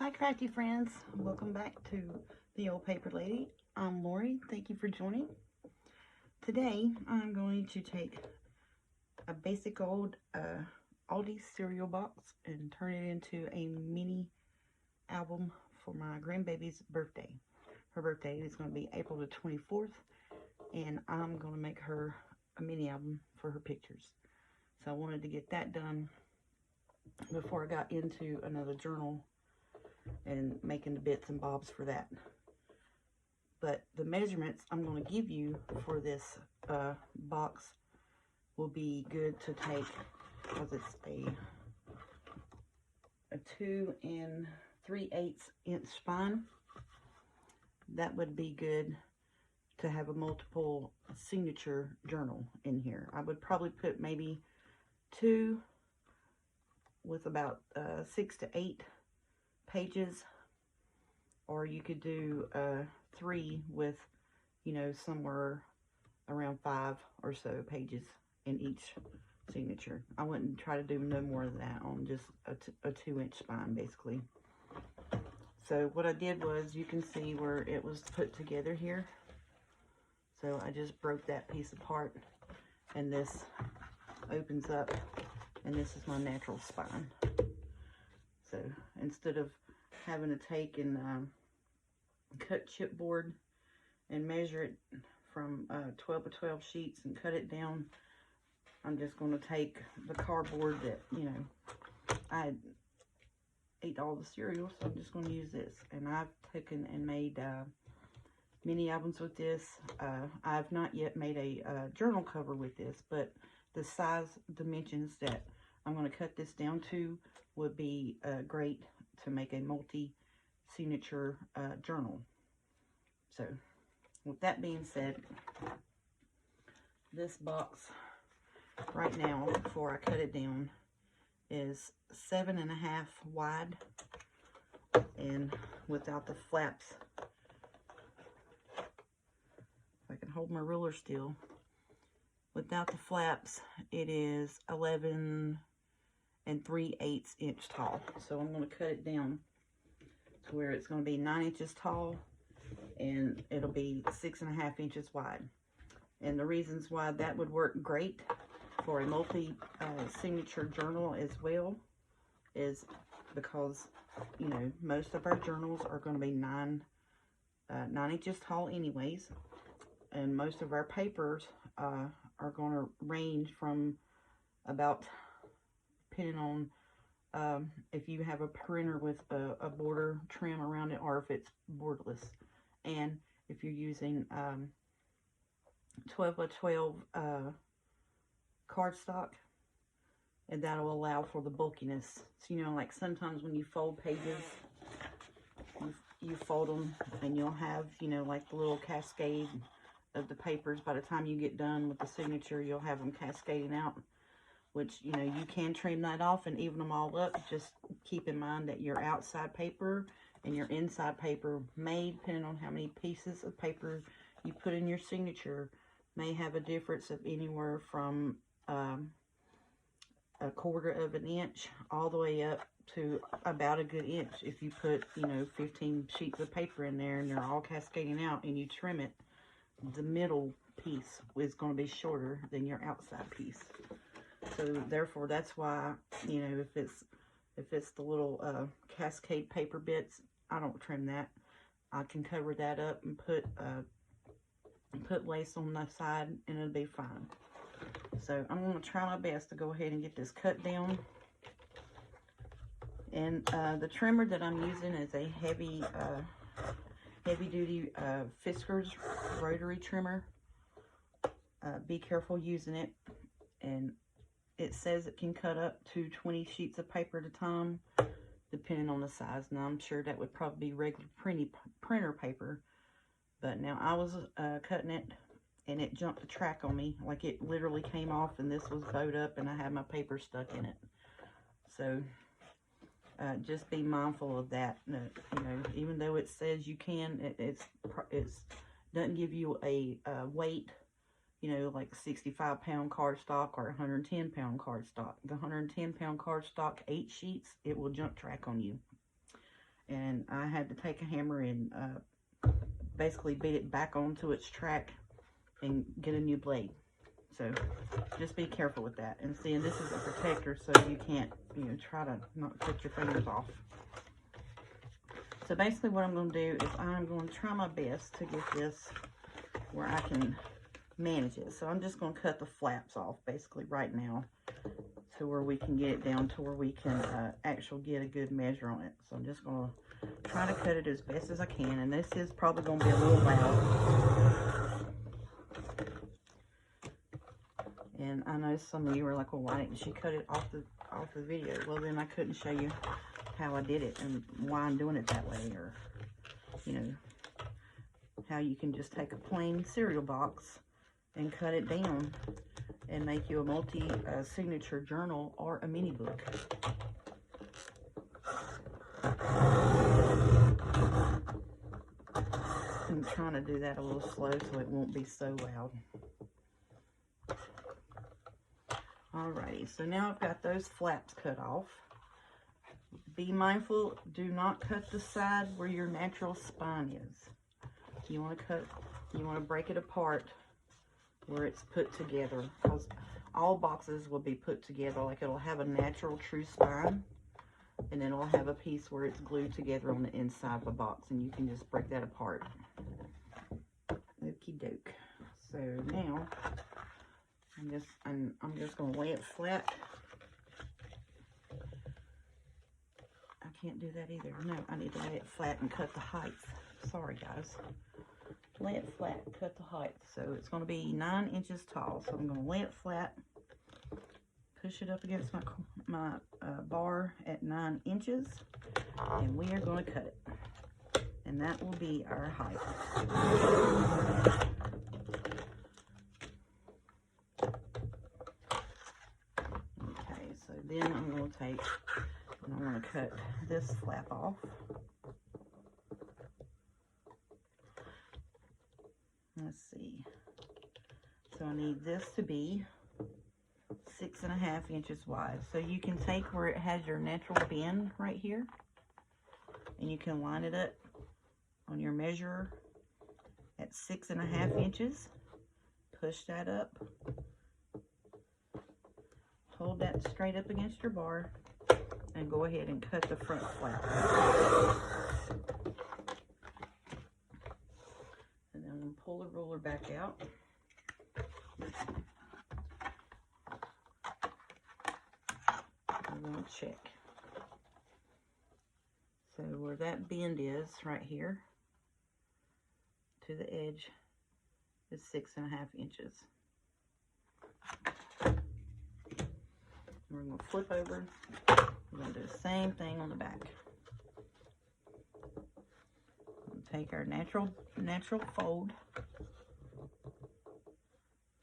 Hi crafty friends, welcome back to the Old Paper Lady. I'm Lori, thank you for joining. Today I'm going to take a basic old Aldi cereal box and turn it into a mini album for my grandbaby's birthday. Her birthday is going to be April the 24th, and I'm going to make her a mini album for her pictures. So I wanted to get that done before I got into another journal and making the bits and bobs for that. But the measurements I'm going to give you for this box will be good to take, because it's a 2 3/8 inch spine. That would be good to have a multiple signature journal in here. I would probably put maybe 2 with about 6 to 8 pages, or you could do 3 with, you know, somewhere around 5 or so pages in each signature. I wouldn't try to do no more than that on just a 2-inch spine, basically. So what I did was, you can see where it was put together here. So I just broke that piece apart, and this opens up, and this is my natural spine. So instead of having to take and cut chipboard and measure it from 12 by 12 sheets and cut it down, I'm just going to take the cardboard that, you know, I ate all the cereal, so I'm just going to use this. And I've taken and made mini albums with this. I've not yet made a journal cover with this, but the size dimensions that I'm going to cut this down to would be great to make a multi-signature journal. So with that being said, this box right now, before I cut it down, is 7.5 wide, and without the flaps, if I can hold my ruler still, without the flaps, it is 11 3/8 inch tall. So I'm going to cut it down to where it's going to be 9 inches tall, and it'll be 6.5 inches wide. And the reasons why that would work great for a multi-signature journal as well is because, you know, most of our journals are going to be 9 inches tall anyways, and most of our papers are going to range from about, depending on if you have a printer with a border trim around it, or if it's borderless, and if you're using 12 by 12 cardstock, and that'll allow for the bulkiness. So, you know, like sometimes when you fold pages, you fold them, and you'll have, you know, like the little cascade of the papers. By the time you get done with the signature, you'll have them cascading out, which, you know, you can trim that off and even them all up. Just keep in mind that your outside paper and your inside paper may, depending on how many pieces of paper you put in your signature, may have a difference of anywhere from 1/4 of an inch all the way up to about a good inch. If you put, you know, 15 sheets of paper in there and they're all cascading out and you trim it, the middle piece is going to be shorter than your outside piece. So therefore, that's why, you know, if it's the little cascade paper bits, I don't trim that. I can cover that up and put lace on the side, and it'll be fine. So I'm going to try my best to go ahead and get this cut down. And the trimmer that I'm using is a heavy duty Fiskars rotary trimmer. Be careful using it. And it says it can cut up to 20 sheets of paper at a time, depending on the size. Now, I'm sure that would probably be regular printer paper. But now I was cutting it, and it jumped the track on me. Like, it literally came off, and this was bowed up, and I had my paper stuck in it. So just be mindful of that. You know, even though it says you can, it doesn't give you a weight, you know, like 65-pound cardstock or 110-pound cardstock. The 110-pound cardstock, 8 sheets, it will jump track on you. and I had to take a hammer and basically beat it back onto its track and get a new blade. So just be careful with that. And see, and this is a protector, so you can't, you know, try to not cut your fingers off. So basically what I'm going to do is I'm going to try my best to get this where I can manage it. So I'm just going to cut the flaps off basically right now to where we can get it down to where we can actually get a good measure on it. So I'm just going to try to cut it as best as I can. And this is probably going to be a little loud. And I know some of you were like, well, why didn't she cut it off the video? Well, then I couldn't show you how I did it and why I'm doing it that way, or, you know, how you can just take a plain cereal box and cut it down and make you a multi-signature journal or a mini book. I'm trying to do that a little slow so it won't be so loud. Alrighty, so now I've got those flaps cut off. Be mindful, do not cut the side where your natural spine is. You want to break it apart where it's put together, because all boxes will be put together. Like, it'll have a natural true spine, and then it'll have a piece where it's glued together on the inside of a box, and you can just break that apart. Okie doke. So now I'm just gonna lay it flat. I can't do that either. No, I need to lay it flat and cut the height. Sorry, guys. Lay it flat, cut the height. So it's going to be 9 inches tall. So I'm going to lay it flat, push it up against my bar at 9 inches, and we are going to cut it. And that will be our height. Okay, so then I'm going to take, and I'm going to cut this flap off. Let's see. So I need this to be 6.5 inches wide. So you can take where it has your natural bend right here, and you can line it up on your measurer at 6.5 inches. Push that up. Hold that straight up against your bar, and go ahead and cut the front flap. And then I'm going to pull the ruler back out. I'm going to check. So where that bend is right here to the edge is 6.5 inches. We're going to flip over. We're going to do the same thing on the back. Take our natural fold,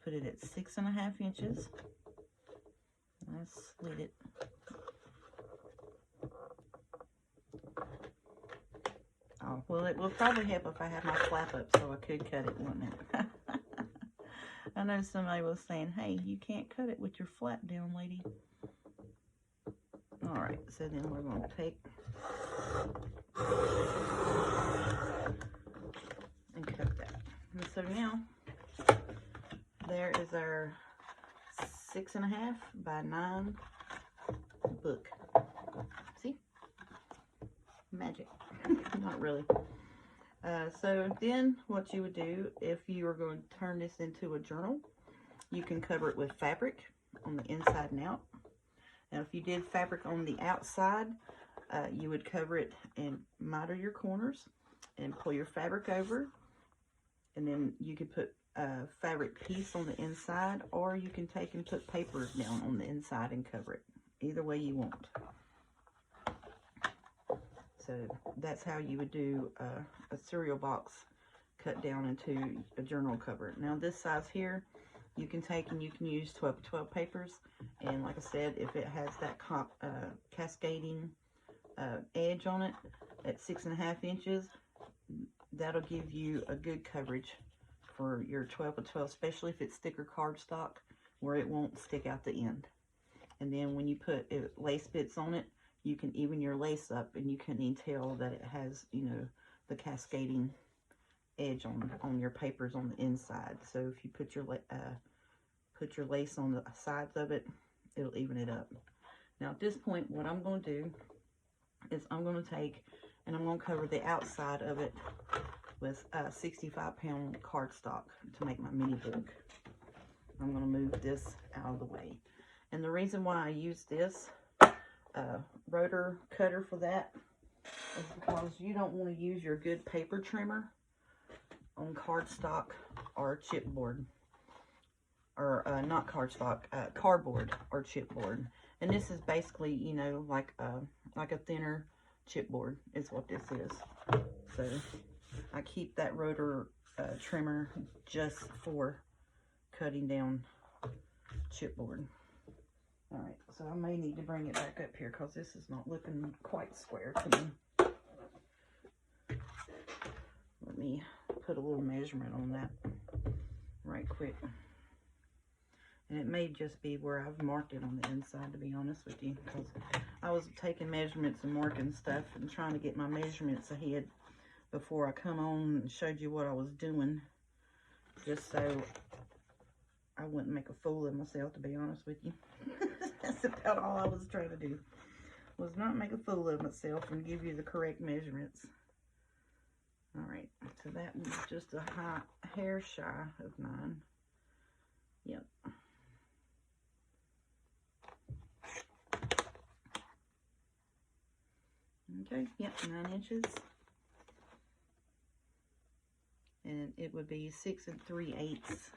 put it at 6.5 inches. Let's slit it. Oh, well, it will probably help if I have my flap up so I could cut it, wouldn't it? I know somebody was saying, hey, you can't cut it with your flap down, lady. All right, so then we're going to take and cut that. And so now, there is our 6.5 by 9 book. See? Magic. Not really. So then what you would do if you were going to turn this into a journal, you can cover it with fabric on the inside and out. Now if you did fabric on the outside, you would cover it and miter your corners and pull your fabric over, and then you could put a fabric piece on the inside, or you can take and put paper down on the inside and cover it. Either way you want. So that's how you would do a cereal box cut down into a journal cover. Now this size here, you can take and you can use 12x12 papers. And like I said, if it has that cascading edge on it at 6.5 inches, that'll give you a good coverage for your 12x12, especially if it's thicker cardstock where it won't stick out the end. And then when you put lace bits on it, you can even your lace up, and you can tell that it has, you know, the cascading edge on your papers on the inside. So if you put your lace on the sides of it, it'll even it up. Now at this point, what I'm going to do is I'm going to take and I'm going to cover the outside of it with 65-pound cardstock to make my mini book. I'm going to move this out of the way. And the reason why I use this rotor cutter for that is because you don't want to use your good paper trimmer on cardstock or chipboard. Or not cardstock, cardboard or chipboard. And this is basically, you know, like a thinner chipboard is what this is. So I keep that rotor trimmer just for cutting down chipboard. All right, so I may need to bring it back up here because this is not looking quite square to me. Let me put a little measurement on that right quick. And it may just be where I've marked it on the inside, to be honest with you, because I was taking measurements and marking stuff and trying to get my measurements ahead before I come on and showed you what I was doing, just so I wouldn't make a fool of myself, to be honest with you. That's about all I was trying to do, was not make a fool of myself and give you the correct measurements. All right, so that was just a hair shy of 9. Yep. Okay, yep, 9 inches. And it would be 6 3/8.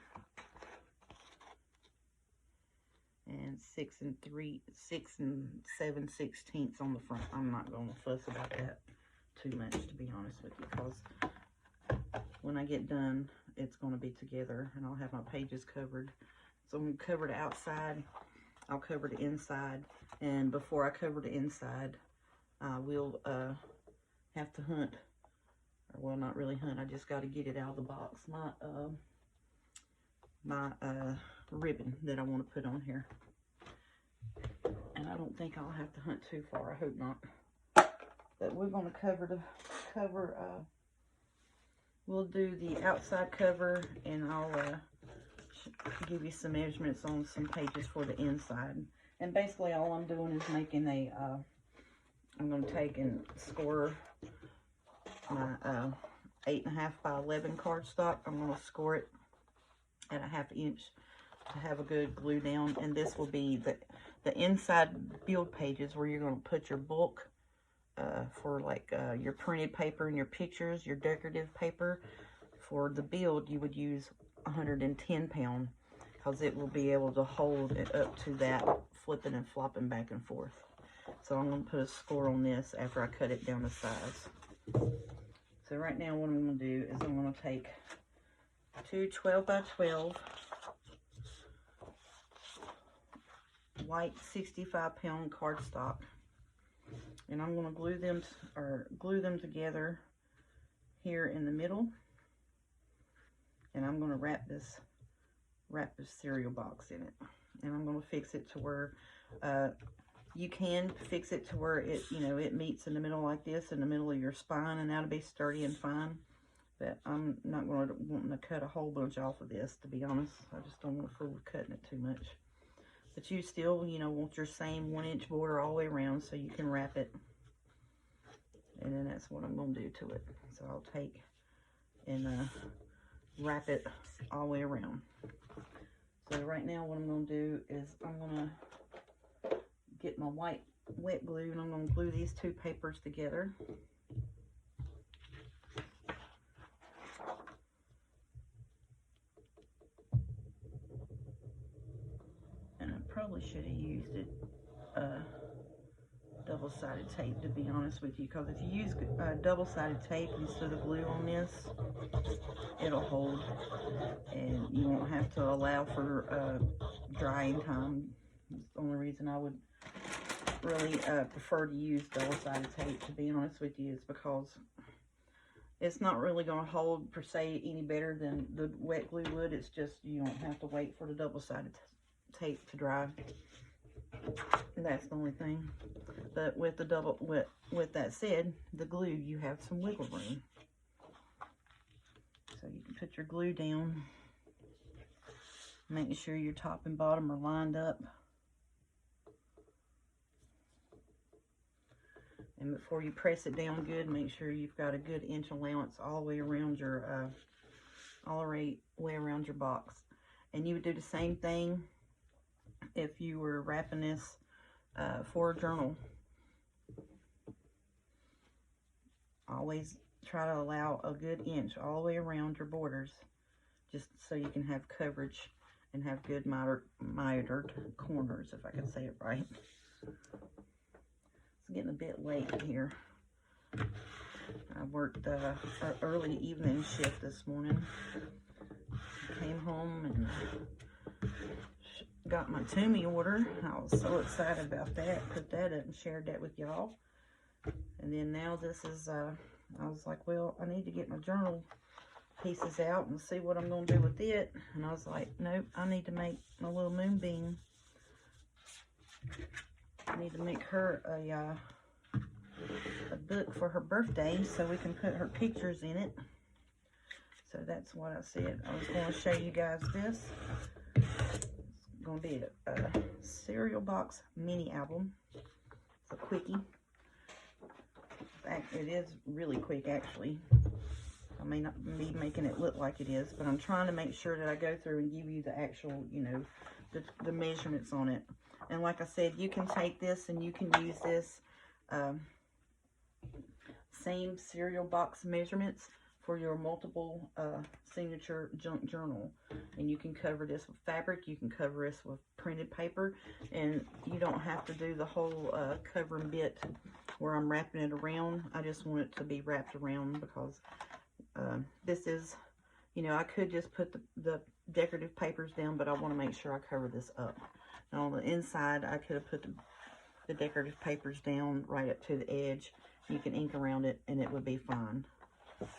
And 6 7/16 on the front. I'm not going to fuss about that too much, to be honest with you, because when I get done, it's going to be together and I'll have my pages covered. So I'm going to cover the outside, I'll cover the inside, and before I cover the inside, I will have to hunt, or well, not really hunt, I just got to get it out of the box, my ribbon that I want to put on here. And I don't think I'll have to hunt too far, I hope not. But we're going to we'll do the outside cover, and I'll give you some measurements on some pages for the inside. And basically all I'm doing is making a, I'm going to take and score my 8.5 by 11 cardstock. I'm going to score it at 1/2 inch to have a good glue down. And this will be the inside build pages where you're going to put your bulk for like your printed paper and your pictures, your decorative paper. For the build, you would use 110 pound because it will be able to hold it up to that, flipping and flopping back and forth. So I'm going to put a score on this after I cut it down to size. So right now what I'm going to do is I'm going to take 2 12 by 12 white 65-pound cardstock, and I'm going to glue them together here in the middle, and I'm going to wrap this cereal box in it, and I'm going to fix it to where you can fix it to where it, you know, it meets in the middle like this, in the middle of your spine, and that'll be sturdy and fine. But I'm not wanting to cut a whole bunch off of this, to be honest. I just don't want to fool with cutting it too much. But you still, you know, want your same 1-inch border all the way around so you can wrap it. And then that's what I'm going to do to it. So I'll take and wrap it all the way around. So right now what I'm going to do is I'm going to get my white wet glue, and I'm going to glue these two papers together. And I probably should have used it double-sided tape, to be honest with you, because if you use double-sided tape instead of glue on this, it'll hold, and you won't have to allow for drying time. That's the only reason I would really prefer to use double-sided tape, to be honest with you, is because it's not really going to hold per se any better than the wet glue would. It's just you don't have to wait for the double-sided tape to dry. That's the only thing. But with the with that said, the glue, you have some wiggle room. So you can put your glue down, making sure your top and bottom are lined up. And before you press it down good, make sure you've got a good inch allowance all the way around your way around your box. And you would do the same thing if you were wrapping this for a journal. Always try to allow a good inch all the way around your borders, just so you can have coverage and have good mitered corners, if I can say it right. It's getting a bit late here. I worked an early evening shift this morning. Came home and got my Toomey order. I was so excited about that. Put that up and shared that with y'all. And then now this is, I was like, well, I need to get my journal pieces out and see what I'm going to do with it. And I was like, nope, I need to make my little moonbeam. I need to make her a book for her birthday so we can put her pictures in it. So that's what I said. I was going to show you guys this. It's going to be a cereal box mini album. It's a quickie. It is really quick, actually. I may not be making it look like it is, but I'm trying to make sure that I go through and give you the actual, you know, the measurements on it. And like I said, you can take this and you can use this same cereal box measurements for your multiple signature junk journal. And you can cover this with fabric, you can cover this with printed paper, and you don't have to do the whole covering bit where I'm wrapping it around. I just want it to be wrapped around because this is, you know, I could just put the decorative papers down, but I want to make sure I cover this up. Now on the inside, I could have put the decorative papers down right up to the edge. You can ink around it and it would be fine.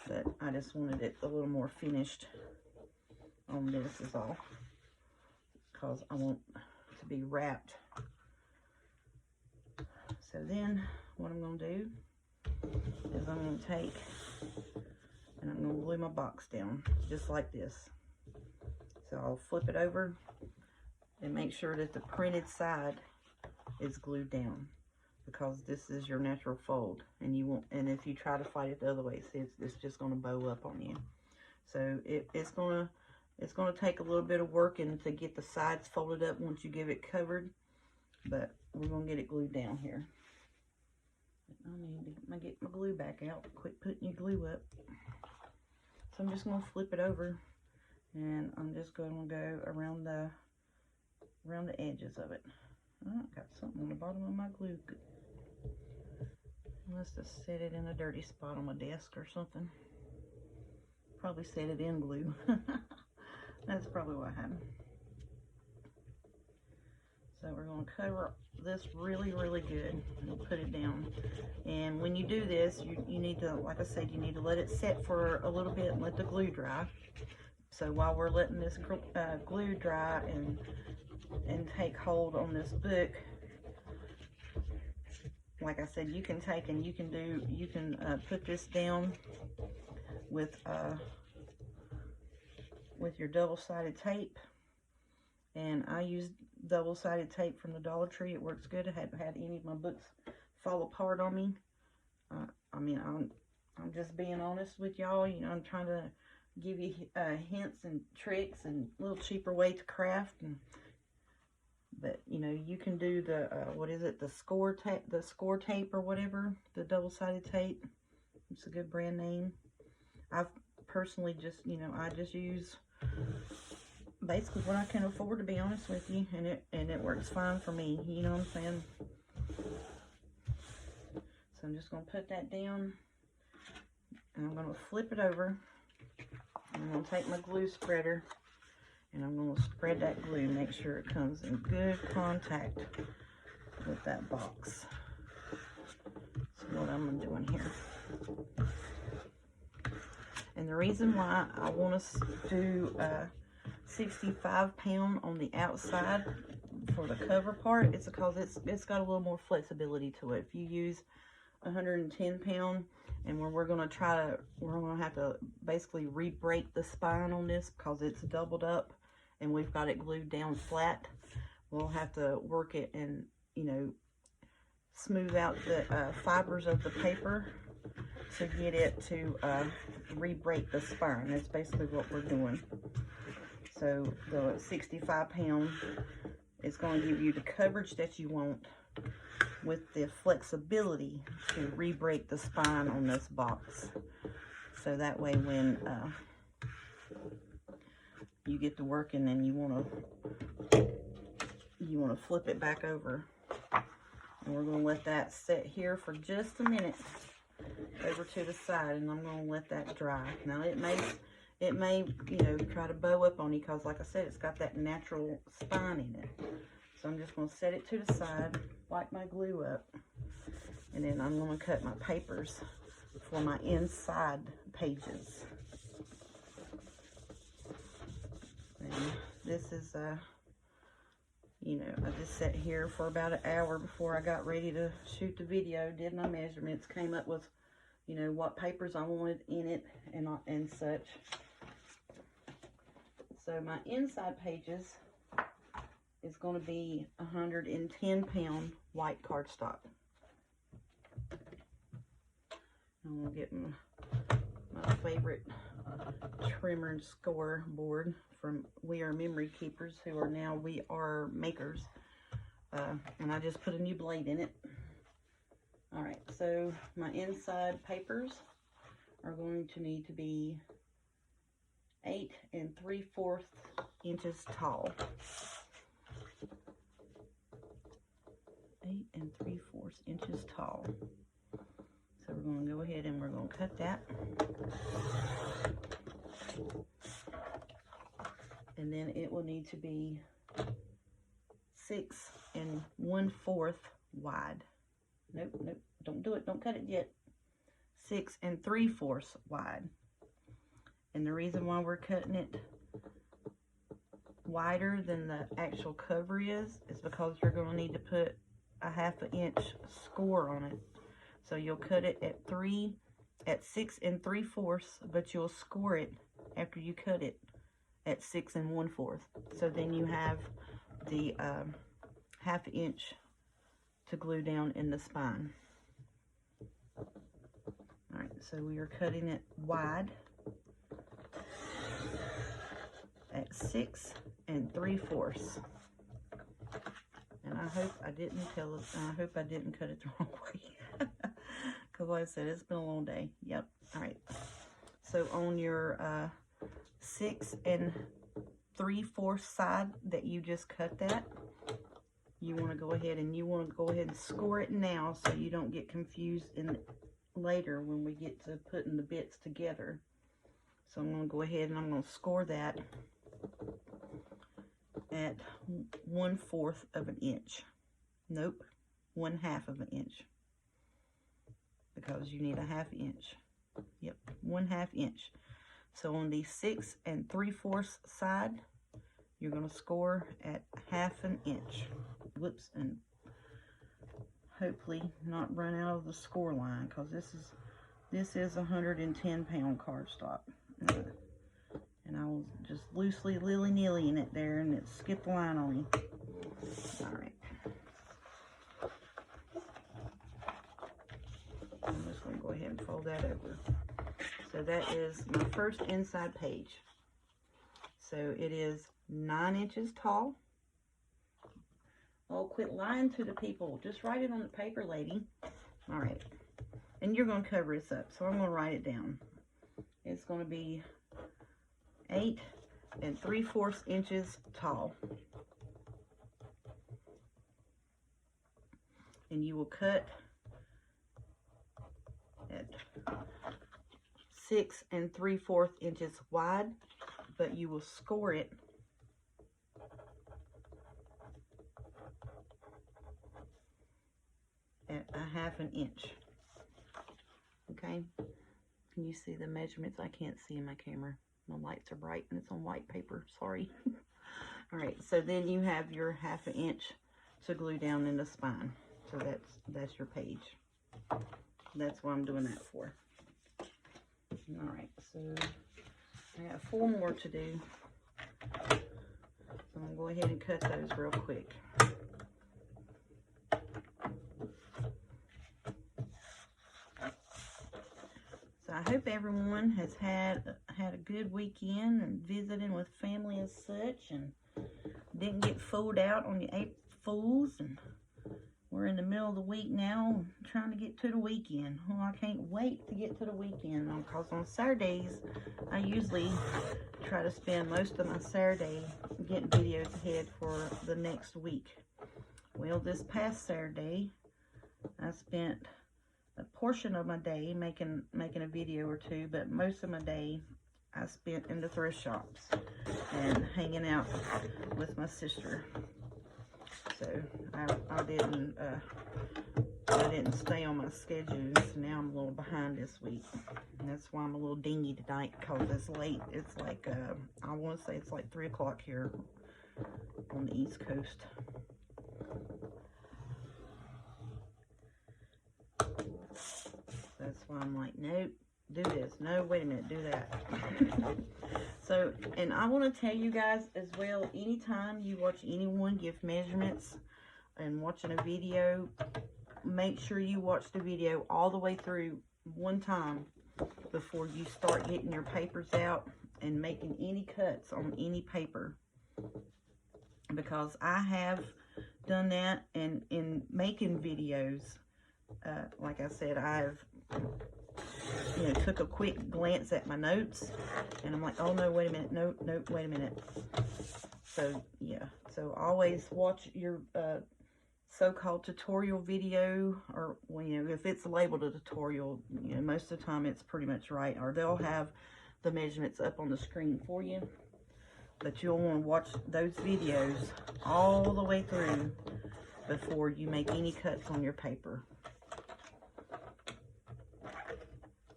But I just wanted it a little more finished on this is all, because I want to be wrapped. So then what I'm going to do is I'm going to take and I'm going to glue my box down just like this. So I'll flip it over and make sure that the printed side is glued down, because this is your natural fold, and you won't, and if you try to fight it the other way, see, it's just going to bow up on you. So it's going to take a little bit of work and to get the sides folded up once you give it covered, but we're going to get it glued down here. I need to get my glue back out. Quit putting your glue up. So I'm just going to flip it over, and I'm just going to go around the edges of it. Oh, I got something on the bottom of my glue. I must have set it in a dirty spot on my desk or something. Probably set it in glue. That's probably what happened. So we're going to cover this really, really good and put it down. And when you do this, you need to, like I said, you need to let it set for a little bit and let the glue dry. So while we're letting this glue dry and take hold on this book, like I said, you can take and you can put this down with your double-sided tape. And I use double-sided tape from the Dollar Tree. It works good. I haven't had any of my books fall apart on me. I mean, I'm just being honest with y'all. You know, I'm trying to give you hints and tricks and a little cheaper way to craft. But you know, you can do the what is it? The score tape or whatever. The double-sided tape. It's a good brand name. I've personally just, you know, I just use basically what I can afford, to be honest with you, and it works fine for me. You know what I'm saying? So I'm just gonna put that down, and I'm gonna flip it over. I'm gonna take my glue spreader, and I'm gonna spread that glue, make sure it comes in good contact with that box. That's what I'm doing here. And the reason why I want to do 65 pound on the outside, for the cover part, it's because it's got a little more flexibility to it. If you use 110 pound, and we're going to have to basically re-break the spine on this because it's doubled up and we've got it glued down flat. We'll have to work it and, you know, smooth out the fibers of the paper to get it to re-break the spine. That's basically what we're doing. So the 65 pound is going to give you the coverage that you want with the flexibility to re-break the spine on this box. So that way when you get to working and you want to flip it back over. And we're going to let that sit here for just a minute over to the side, and I'm going to let that dry. Now it may, you know, try to bow up on you because, like I said, it's got that natural spine in it. So I'm just going to set it to the side, wipe my glue up, and then I'm going to cut my papers for my inside pages. And this is, you know, I just sat here for about an hour before I got ready to shoot the video, did my measurements, came up with, you know, what papers I wanted in it and such. So my inside pages is going to be 110 pound white cardstock. I'm going to get my favorite trimmer and score board from We Are Memory Keepers, who are now We Are Makers. And I just put a new blade in it. Alright, so my inside papers are going to need to be 8 3/4 inches tall. 8 3/4 inches tall. So we're going to go ahead and we're going to cut that. And then it will need to be 6 1/4 wide. Nope, nope, don't do it, don't cut it yet. 6 3/4 wide. And the reason why we're cutting it wider than the actual cover is because you're going to need to put a 1/2 inch score on it. So you'll cut it at 6 3/4, but you'll score it after you cut it at 6 1/4. So then you have the 1/2 inch to glue down in the spine. Alright, so we are cutting it wide at 6 3/4. And I hope I didn't cut it the wrong way. Because like I said, it's been a long day. Yep. Alright. So on your 6 3/4 side that you just cut that, you want to go ahead and score it now so you don't get confused later when we get to putting the bits together. So I'm going to go ahead and I'm going to score that at 1/4 of an inch. Nope, 1/2 of an inch. Because you need a 1/2 inch. Yep, 1/2 inch. So on the 6 3/4 side, you're going to score at 1/2 inch. Whoops, and hopefully not run out of the score line, because this is 110 pound cardstock. And I was just loosely lily-nilly in it there, and it skipped the line on me. Alright. I'm just going to go ahead and fold that over. So that is my first inside page. So it is 9 inches tall. Oh, quit lying to the people. Just write it on the paper, lady. Alright. And you're going to cover this up, so I'm going to write it down. It's going to be 8 3/4 inches tall. And you will cut at 6 3/4 inches wide, but you will score it at 1/2 inch. Okay, can you see the measurements? I can't see in my camera. My lights are bright and it's on white paper. Sorry. All right, so then you have your 1/2 inch to glue down in the spine. So that's your page. That's what I'm doing that for. All right, so I got 4 more to do. So I'm gonna go ahead and cut those real quick. So I hope everyone has had a good weekend and visiting with family and such, and didn't get fooled out on your April Fools. And we're in the middle of the week now, trying to get to the weekend. Well, I can't wait to get to the weekend, because on Saturdays, I usually try to spend most of my Saturday getting videos ahead for the next week. Well, this past Saturday, I spent a portion of my day making a video or two, but most of my day I spent in the thrift shops and hanging out with my sister. So I didn't stay on my schedules. Now I'm a little behind this week. And that's why I'm a little dingy tonight, because it's late. It's like, I want to say it's like 3 o'clock here on the East Coast. That's why I'm like, nope, do this. No, wait a minute, do that. So, and I want to tell you guys as well, anytime you watch anyone give measurements and watching a video, make sure you watch the video all the way through one time before you start getting your papers out and making any cuts on any paper. Because I have done that, and in making videos, like I said, I've took a quick glance at my notes, and I'm like, oh no, wait a minute, no, wait a minute. So yeah, so always watch your so-called tutorial video, or if it's labeled a tutorial, most of the time it's pretty much right, or they'll have the measurements up on the screen for you. But you'll want to watch those videos all the way through before you make any cuts on your paper.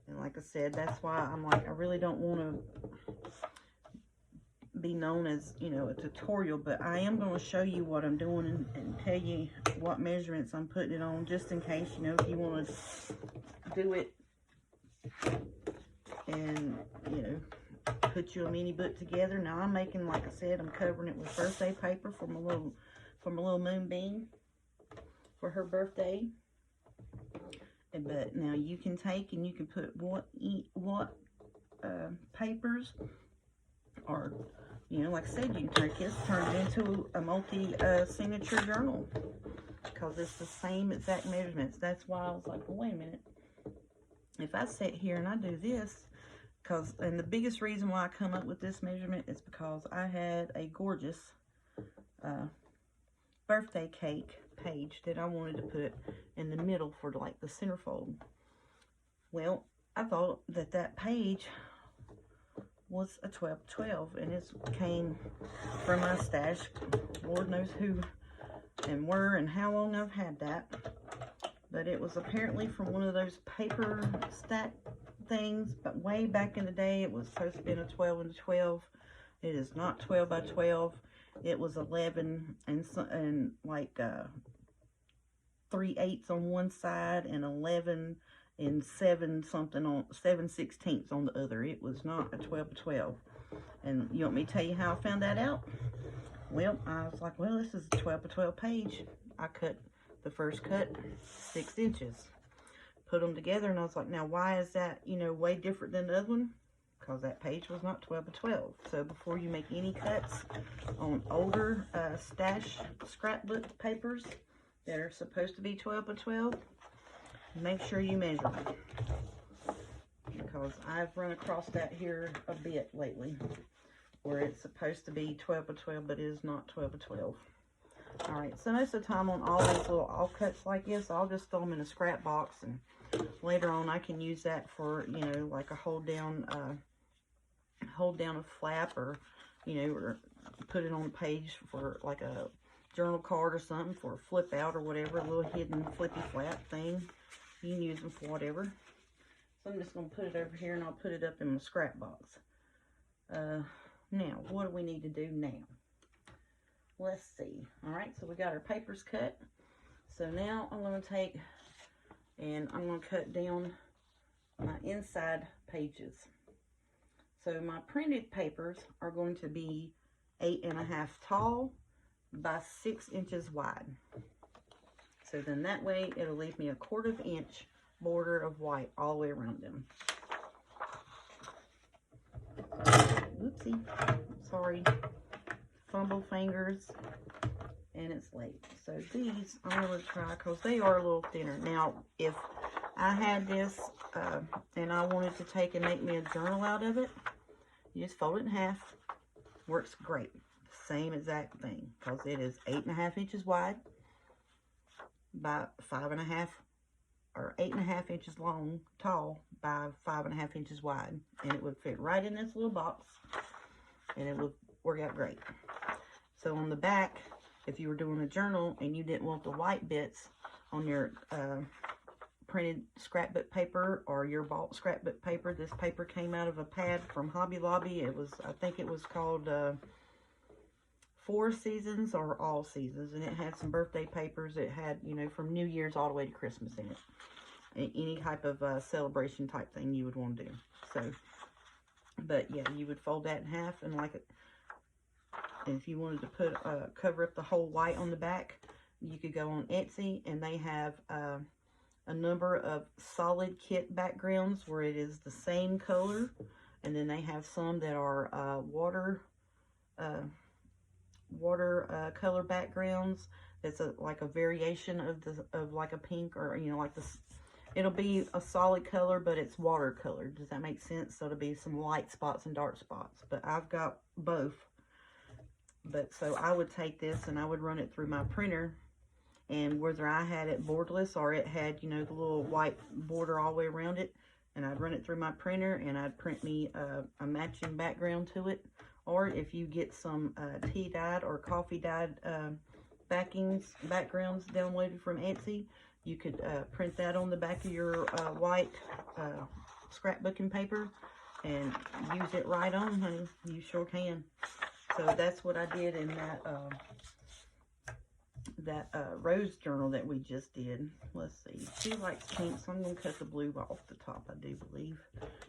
And like I said, that's why I'm like, I really don't want to be known as, a tutorial, but I am going to show you what I'm doing and tell you what measurements I'm putting it on, just in case, if you want to do it and, put your mini book together. Now I'm making, like I said, I'm covering it with birthday paper from a little moonbeam for her birthday. But now you can take and you can put what papers, or like I said, you can turn it into a multi-signature journal, because it's the same exact measurements. That's why I was like, well, wait a minute, if I sit here and I do this, and the biggest reason why I come up with this measurement is because I had a gorgeous birthday cake page that I wanted to put in the middle for like the centerfold. Well, I thought that page was a 12-12, and it came from my stash. Lord knows who and where and how long I've had that, but it was apparently from one of those paper stack things, but way back in the day it was supposed to be a 12 and 12. It is not 12 by 12. It was 11 and like 3/8 on one side and 11 and 7/16 on the other. It was not a 12 by 12. And you want me to tell you how I found that out? Well, I was like, well, this is a 12 by 12 page. I cut the first cut 6 inches. Put them together, and I was like, now why is that, way different than the other one? Because that page was not 12 by 12. So before you make any cuts on older stash scrapbook papers that are supposed to be 12 by 12, make sure you measure them. Because I've run across that here a bit lately, where it's supposed to be 12 by 12, but it is not 12 by 12. Alright, so most of the time on all these little offcuts like this, I'll just throw them in a scrap box, and later on I can use that for, like a hold down a flap, or, or put it on a page for like a journal card or something, for a flip out or whatever, a little hidden flippy flap thing. You can use them for whatever. So I'm just going to put it over here, and I'll put it up in my scrap box. Now, what do we need to do now? let's see. All right, so we got our papers cut. So now I'm going to take and I'm going to cut down my inside pages. So my printed papers are going to be 8.5 tall by 6 inches wide. So then that way it'll leave me a 1/4 inch border of white all the way around them. Oopsie, sorry, fumble fingers, and it's late. So these I'm going to try because they are a little thinner. Now, if I had this and I wanted to take and make me a journal out of it, you just fold it in half. Works great. Same exact thing because it is 8.5 inches wide by 5.5 or 8.5 inches long, tall by 5.5 inches wide, and it would fit right in this little box, and it would work out great. So on the back, if you were doing a journal and you didn't want the white bits on your printed scrapbook paper or your bought scrapbook paper, this paper came out of a pad from Hobby Lobby. It was, I think it was called 4 Seasons or All Seasons, and it had some birthday papers. It had, you know, from New Year's all the way to Christmas in it. Any type of celebration type thing you would want to do. So, but yeah, you would fold that in half, and like it. And if you wanted to put cover up the whole white on the back, you could go on Etsy, and they have a number of solid kit backgrounds where it is the same color, and then they have some that are water color backgrounds. It's like a variation of like a pink, or you know, like this. It'll be a solid color, but it's watercolor. Does that make sense? So it'll be some light spots and dark spots. But I've got both. But so I would take this and I would run it through my printer, and whether I had it borderless or it had, you know, the little white border all the way around it, and I'd run it through my printer and I'd print me a matching background to it. Or if you get some tea dyed or coffee dyed backgrounds downloaded from Etsy, you could print that on the back of your white scrapbooking paper and use it right on, honey. You sure can. So that's what I did in that rose journal that we just did. Let's see. She likes pink, so I'm going to cut the blue off the top, I do believe.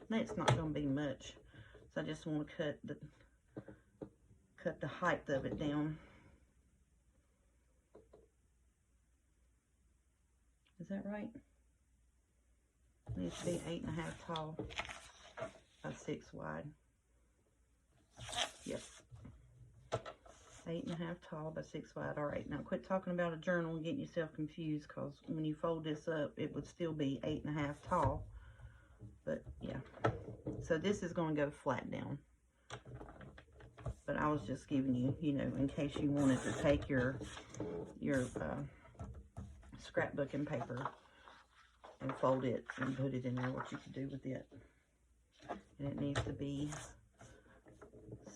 And it's not going to be much. So I just want to cut the height of it down. Is that right? It needs to be 8.5 tall by 6 wide. Yep. 8.5 tall by 6 wide. All right, now quit talking about a journal and getting yourself confused, because when you fold this up, it would still be 8.5 tall. But yeah, so this is going to go flat down. But I was just giving you, you know, in case you wanted to take your scrapbooking paper and fold it and put it in there, what you could do with it. And it needs to be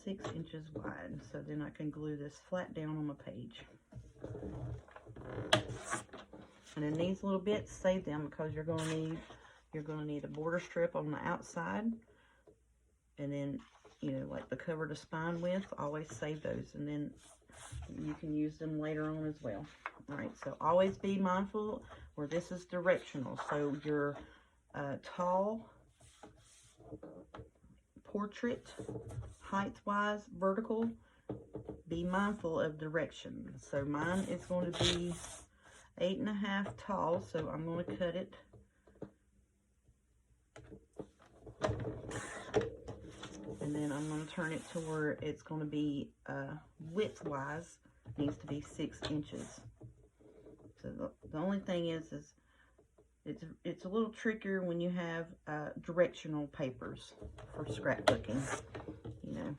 6 inches wide, so then I can glue this flat down on my page. And then these little bits, save them, because you're going to need a border strip on the outside, and then, you know, like the cover to spine with. Always save those, and then you can use them later on as well. All right, so always be mindful where this is directional. So your tall portrait, height-wise, vertical, be mindful of direction. So mine is going to be 8.5 tall, so I'm going to cut it. And then I'm going to turn it to where it's going to be width-wise, needs to be 6 inches. So the only thing is it's a little trickier when you have directional papers for scrapbooking. You know,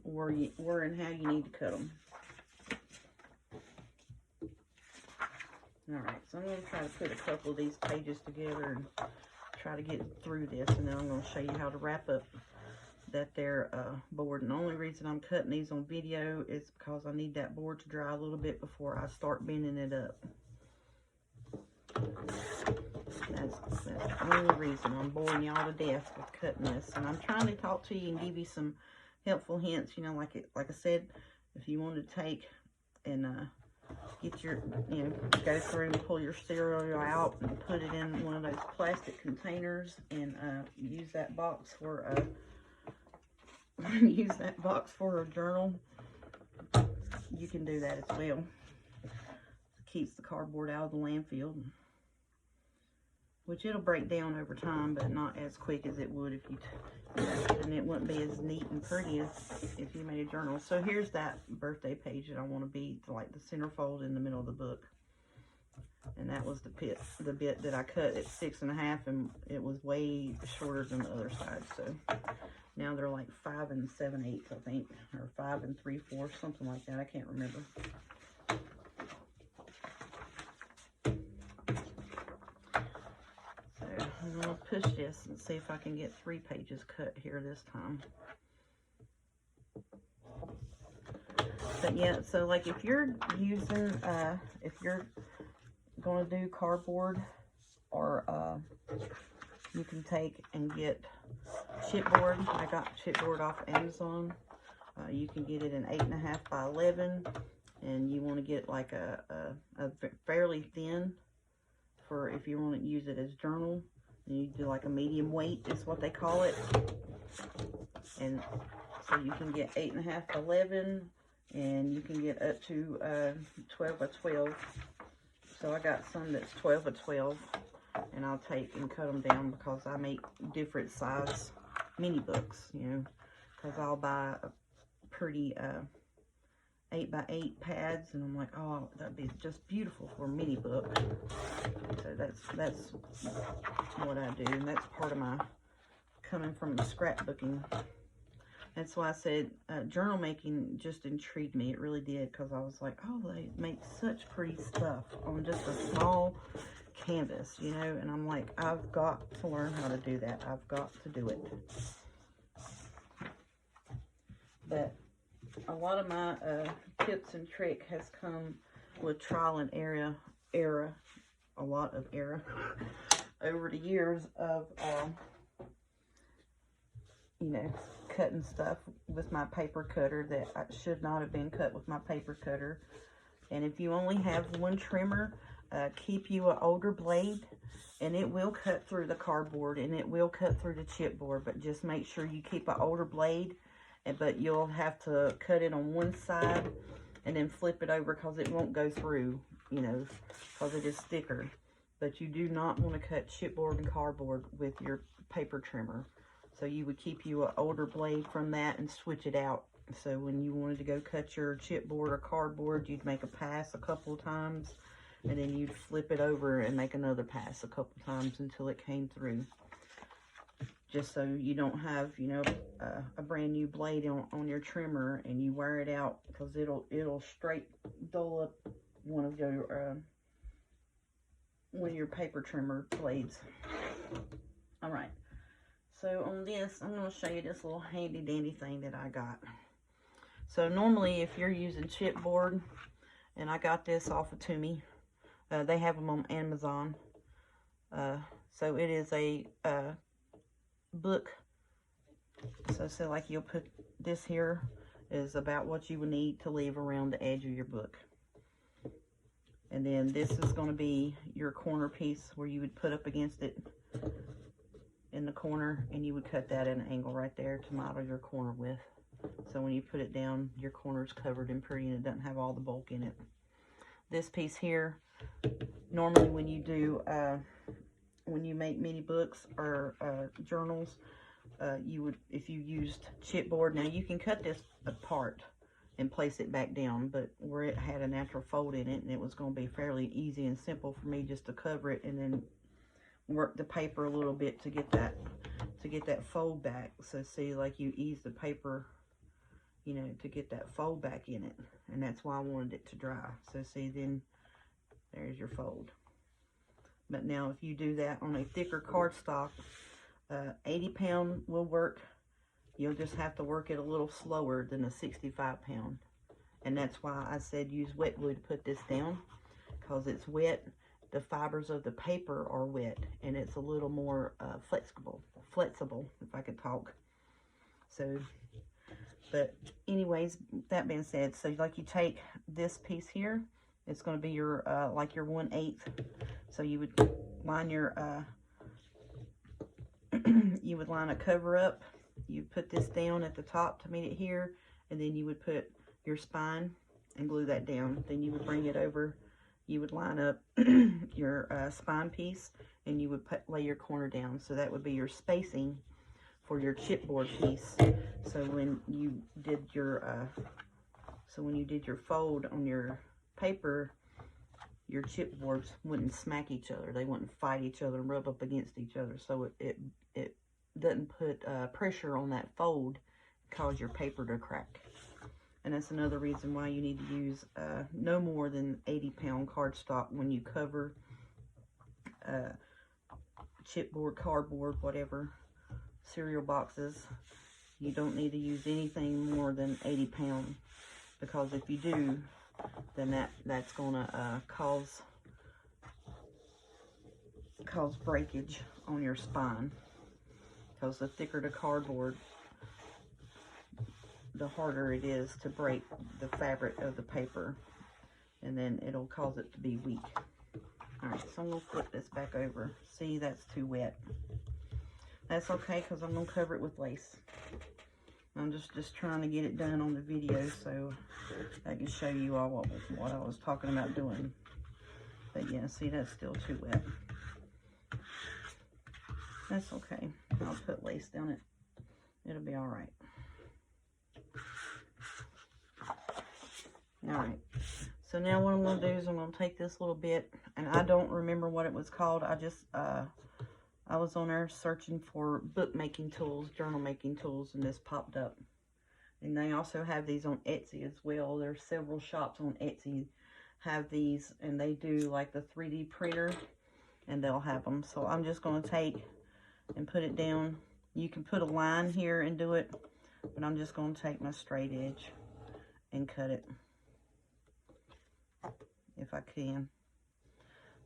where and how you need to cut them. All right, so I'm going to try to put a couple of these pages together and try to get through this, and then I'm going to show you how to wrap up that there board. And the only reason I'm cutting these on video is because I need that board to dry a little bit before I start bending it up. That's the only reason I'm boring y'all to death with cutting this. And I'm trying to talk to you and give you some helpful hints. You know, like I said, if you want to take and get your, go through and pull your cereal out and put it in one of those plastic containers, and use that box for a journal. You can do that as well. Keeps the cardboard out of the landfill, which it'll break down over time, but not as quick as it would if you, and it wouldn't be as neat and pretty as if you made a journal. So here's that birthday page that I want to be like the centerfold in the middle of the book. And that was the bit that I cut at 6.5, and it was way shorter than the other side. So now they're like 5 7/8, I think, or 5 3/4, something like that. I can't remember. So I'm gonna push this and see if I can get 3 pages cut here this time. But yeah, so like if you're using, if you're going to do cardboard, or you can take and get chipboard. I got chipboard off Amazon. You can get it in 8.5 by 11, and you want to get like a fairly thin for if you want to use it as journal. And you do like a medium weight is what they call it, and so you can get 8.5 by 11, and you can get up to 12 by 12. So I got some that's 12 by 12, and I'll take and cut them down because I make different size mini books, because I'll buy a pretty 8 by 8 pads, and I'm like, oh, that'd be just beautiful for a mini book. So that's what I do, and that's part of my coming from the scrapbooking. That's why I said journal making just intrigued me. It really did, because I was like, oh, they make such pretty stuff on just a small canvas, and I'm like, I've got to learn how to do that. I've got to do it. But a lot of my tips and trick has come with trial and error, a lot of error over the years of, cutting stuff with my paper cutter that I should not have been cut with my paper cutter. And if you only have one trimmer, keep you an older blade, and it will cut through the cardboard and it will cut through the chipboard, but just make sure you keep an older blade. But you'll have to cut it on one side and then flip it over, because it won't go through, because it is thicker. But you do not want to cut chipboard and cardboard with your paper trimmer. So you would keep you an older blade from that and switch it out. So when you wanted to go cut your chipboard or cardboard, you'd make a pass a couple of times, and then you'd flip it over and make another pass a couple of times until it came through. Just so you don't have, a brand new blade on your trimmer and you wear it out, because it'll straight dull up one of your paper trimmer blades. All right. So on this, I'm going to show you this little handy dandy thing that I got. So normally if you're using chipboard, and I got this off of Toomey, they have them on Amazon. So it is a book. So like you'll put this here is about what you would need to leave around the edge of your book. And then this is going to be your corner piece where you would put up against it in the corner, and you would cut that at an angle right there to model your corner with. So when you put it down, your corner's covered and pretty, and it doesn't have all the bulk in it. This piece here, normally when you do, when you make mini books or journals, you would, if you used chipboard, now you can cut this apart and place it back down, but where it had a natural fold in it, and it was going to be fairly easy and simple for me just to cover it and then work the paper a little bit to get that fold back. So see, like you ease the paper, to get that fold back in it, and that's why I wanted it to dry. So see, then there's your fold. But now if you do that on a thicker cardstock, 80 pound will work. You'll just have to work it a little slower than a 65 pound. And that's why I said use wet glue to put this down, because it's wet. The fibers of the paper are wet, and it's a little more flexible, if I could talk. So, but anyways, that being said, so like you take this piece here, it's going to be your, like your 1/8. So you would line your, you would line a cover up. You put this down at the top to meet it here, and then you would put your spine and glue that down. Then you would bring it over. You would line up your spine piece, and you would lay your corner down. So that would be your spacing for your chipboard piece. So when you did your fold on your paper, your chipboards wouldn't smack each other. They wouldn't fight each other and rub up against each other. So it doesn't put pressure on that fold, cause your paper to crack. And that's another reason why you need to use no more than 80-pound cardstock when you cover chipboard, cardboard, whatever, cereal boxes. You don't need to use anything more than 80 pounds, because if you do, then that's gonna cause breakage on your spine, because the thicker the cardboard, the harder it is to break the fabric of the paper, and then it'll cause it to be weak. All right, so I'm gonna flip this back over. See, that's too wet. That's okay, because I'm gonna cover it with lace. I'm just trying to get it done on the video so I can show you all what I was talking about doing. But yeah, see, that's still too wet. That's okay. I'll put lace down it. It'll be all right. All right. So now what I'm going to do is I'm going to take this little bit, and I don't remember what it was called. I just, I was on there searching for bookmaking tools, journal making tools, and this popped up. And they also have these on Etsy as well. There's several shops on Etsy have these, and they do like the 3D printer, and they'll have them. So I'm just going to take and put it down. You can put a line here and do it, but I'm just going to take my straight edge and cut it if I can.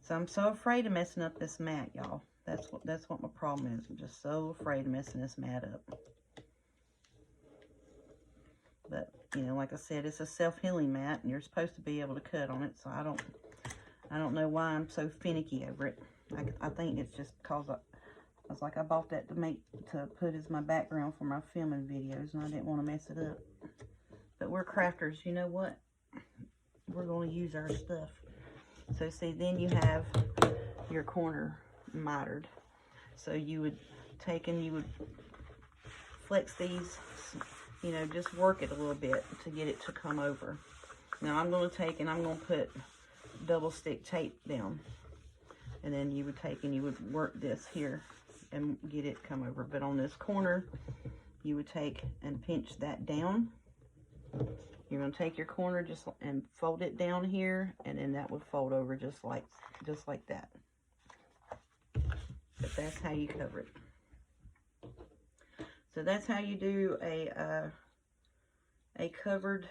So I'm so afraid of messing up this mat, y'all. That's what my problem is. I'm just so afraid of messing this mat up. But, you know, like I said, it's a self-healing mat, and you're supposed to be able to cut on it. So I don't know why I'm so finicky over it. I think it's just because I bought that to put as my background for my filming videos, and I didn't want to mess it up. But we're crafters, you know what? We're going to use our stuff. So see, then you have your corner mitered. So you would take and you would flex these, you know, just work it a little bit to get it to come over. Now I'm going to take and I'm going to put double stick tape down. And then you would take and you would work this here and get it come over. But on this corner, you would take and pinch that down. You're going to take your corner and fold it down here, and then that would fold over just like that. But that's how you cover it. So that's how you do a covered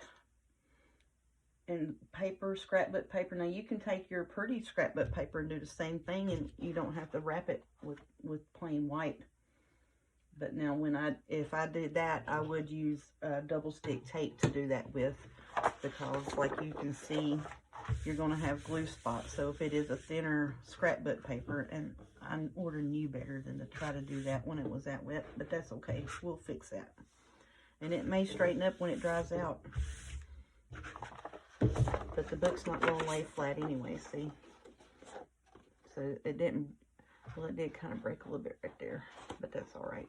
in paper, scrapbook paper. Now you can take your pretty scrapbook paper and do the same thing, and you don't have to wrap it with plain white. But now if I did that, I would use double stick tape to do that with, because like you can see, you're going to have glue spots. So if it is a thinner scrapbook paper, and I ordered new better than to try to do that when it was that wet, but that's okay. We'll fix that. And it may straighten up when it dries out. But the book's not going to lay flat anyway, see? So it didn't. Well, it did kind of break a little bit right there, but that's all right.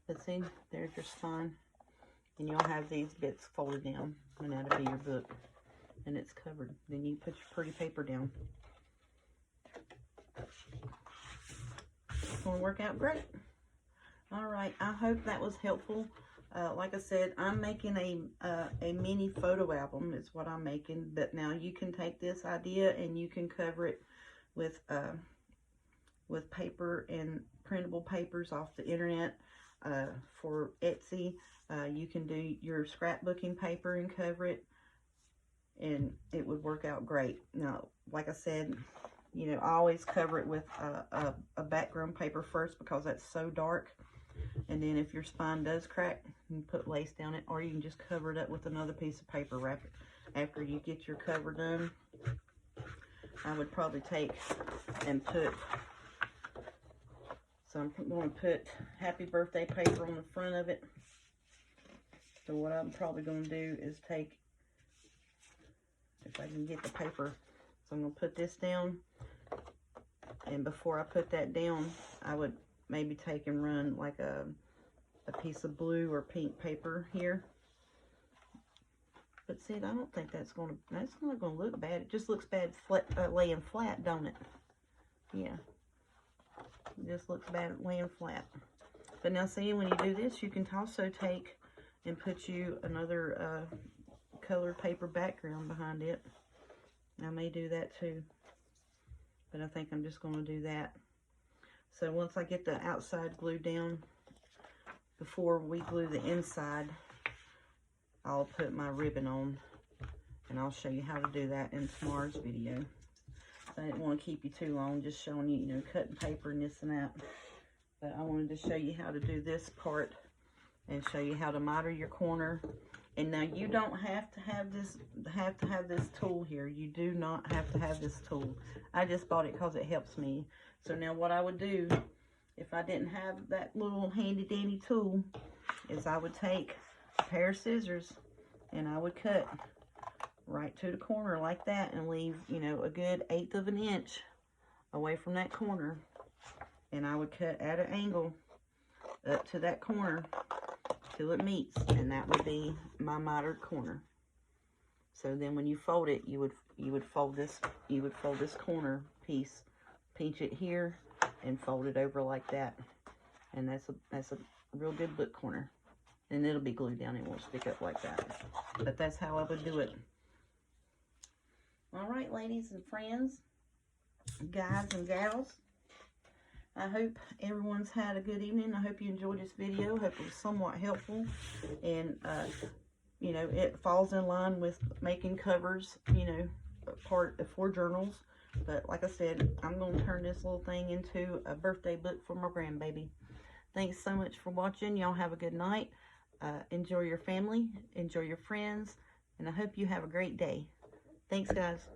But see, there's your spine, and you'll have these bits folded down, and that'll be your book, and it's covered. Then you put your pretty paper down. It's going to work out great. All right, I hope that was helpful. Like I said, I'm making a mini photo album is what I'm making, but now you can take this idea and you can cover it with paper and printable papers off the internet for Etsy. You can do your scrapbooking paper and cover it, and it would work out great. Now, like I said, you know, I always cover it with a background paper first, because that's so dark. And then if your spine does crack, You can put lace down it, or you can just cover it up with another piece of paper. Wrap it after you get your cover done. I would probably take and put, so I'm going to put happy birthday paper on the front of it. So what I'm probably going to do is take, if I can get the paper, so I'm going to put this down, and before I put that down, I would maybe take and run like a piece of blue or pink paper here. But see, I don't think that's not going to look bad. It just looks bad flat, laying flat, don't it? Yeah. It just looks bad laying flat. But now see, when you do this, you can also take and put you another colored paper background behind it. I may do that too, but I think I'm just going to do that. So once I get the outside glued down, before we glue the inside, I'll put my ribbon on, and I'll show you how to do that in tomorrow's video. I didn't want to keep you too long, just showing you, you know, cutting paper and this and that. But I wanted to show you how to do this part and show you how to miter your corner. And now you don't have to have this tool here. You do not have to have this tool. I just bought it because it helps me. So now what I would do, if I didn't have that little handy dandy tool, is I would take a pair of scissors and I would cut right to the corner like that and leave, you know, a good 1/8 of an inch away from that corner. And I would cut at an angle up to that corner till it meets, and that would be my mitered corner. So then when you fold it, you would fold this corner piece, pinch it here and fold it over like that. And that's a real good book corner. And it'll be glued down, it won't stick up like that. But that's how I would do it. All right, ladies and friends, guys and gals, I hope everyone's had a good evening. I hope you enjoyed this video. I hope it was somewhat helpful. And, you know, it falls in line with making covers, you know, for journals. But like I said, I'm going to turn this little thing into a birthday book for my grandbaby. Thanks so much for watching. Y'all have a good night. Enjoy your family. Enjoy your friends. And I hope you have a great day. Thanks, guys.